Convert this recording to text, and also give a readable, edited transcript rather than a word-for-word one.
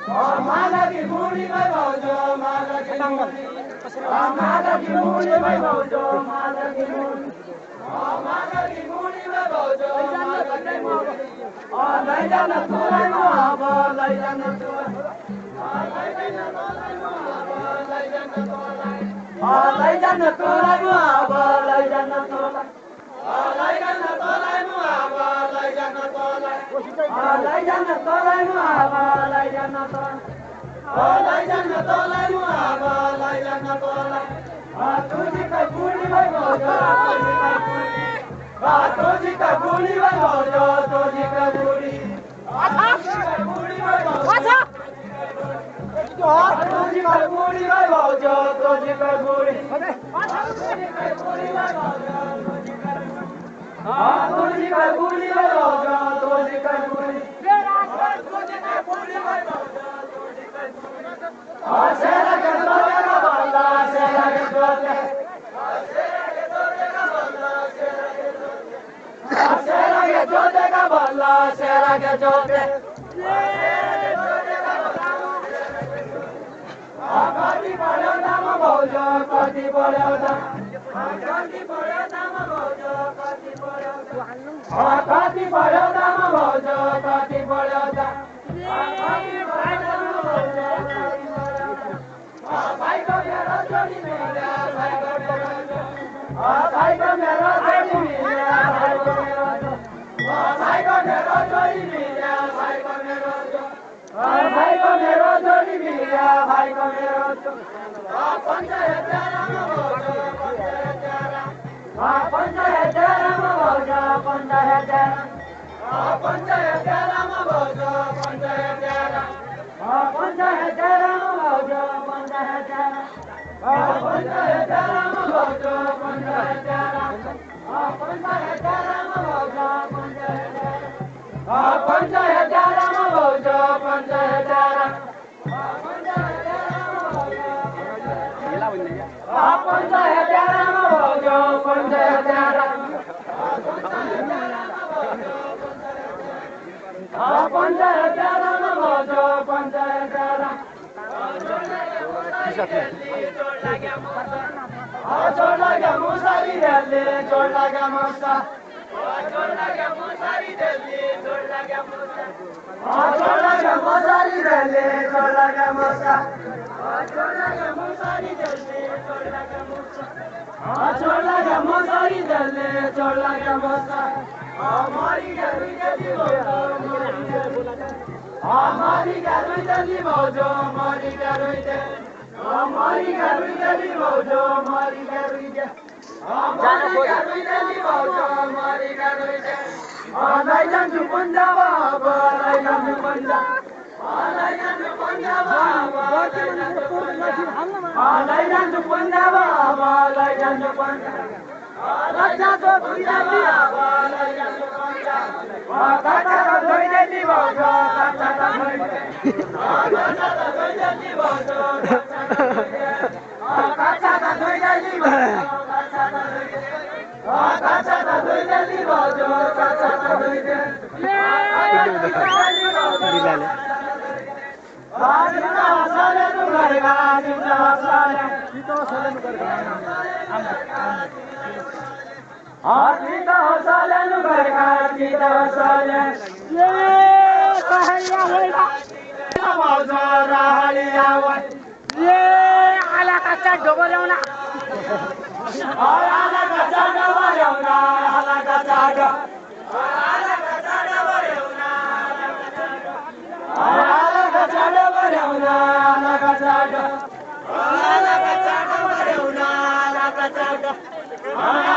मालकी मुड़ी में भौजो मालकी मुड़ी मालकी मुड़ी में भौजो मालकी मुड़ी मालकी मुड़ी में भौजो मालकी मुड़ी लै जान तोलाई मुहाब लै जान तोलाई लै जान तोलाई मुहाब लै जान तोलाई लै जान तोलाई मुहाब लै जान तोलाई लै जान तोलाई मुहाब लै जान तोलाई लै जान तोलाई मुहाब लै जान तोलाई लै जान तोलाई मुहाब लै जान तोलाई तुझी का बुढ़ी में भौजो तुझी का बुढ़ी में भौजो तुझी का बुढ़ी तुझी का बुढ़ी में भौजो तुझी का बुढ़ी तुझी का बुढ़ी में भौजो तुझी का बुढ़ी शेरा के तोते का बल्ला शेरा के तोते शेरा के तोते का बल्ला शेरा के तोते कति पढ्यो दाम भौजो कति पढ्यो दाम कति पढ्यो दाम भौजो कति पढ्यो कति पढ्यो दाम भौजो कति पढ्यो दाम भाइको मेरो छोरी मिल्यो भाइको मेरो भाइको मेरो छोरी मिल्यो भाइको मेरो भाइको मेरो छोरी मिल्यो भाइको मेरो भाइको मेरो छोरी मिल्यो भाइको मेरो पञ्चायत तेह्रमा भौजो पञ्चायत तेह्रमा भौजो पञ्चायत तेह्रमा भौजो पञ्चायत तेह्रमा पञ्चायत तेह्रमा भौजो पञ्चायत तेह्रमा पञ्चायत तेह्रमा भौजो पञ्चायत तेह्रमा पञ्चायत तेह्रमा भौजो पञ्चायत तेह्रमा पञ्चायत तेह्रमा भौजो पञ्चायत तेह्रमा पञ्चायत तेह्रमा भौजो पञ्चायत तेह्रमा पञ्चायत तेह्रमा भौजो पञ्चायत तेह्रमा चोर लाग्यो मुसारी धेरले चोर लाग्यो मुसा चोर लाग्यो मुसारी धेरले चोर लाग्यो मुसा चोर लाग्यो मुसारी धेरले चोर लाग्यो मुसा चोर लाग्यो मुसारी धेरले चोर लाग्यो मुसा चोर लाग्यो मुसारी धेरले चोर लाग्यो मुसा मरी गरी गरी भौजो मरी गरी गरी भौजो मरी गरी मरी गरी गरी भौजो मरी गरी गरी भौजो मरी गरी लै जान्छु पन्जाब अब लै जान्छु पन्जाब लै जान्छु पन्जाब अब लै जान्छु पन्जाब अब लै जान्छु पन्जाब कच्चाको धुइँदै अब लै जान्छु पन्जाब कच्चाको धुइँदै भौजो कच्चाको धुइँदै भौजो कच्चाको धुइँदै भौजो कच्चाको धुइँदै भौजो कच्चाको धुइँदै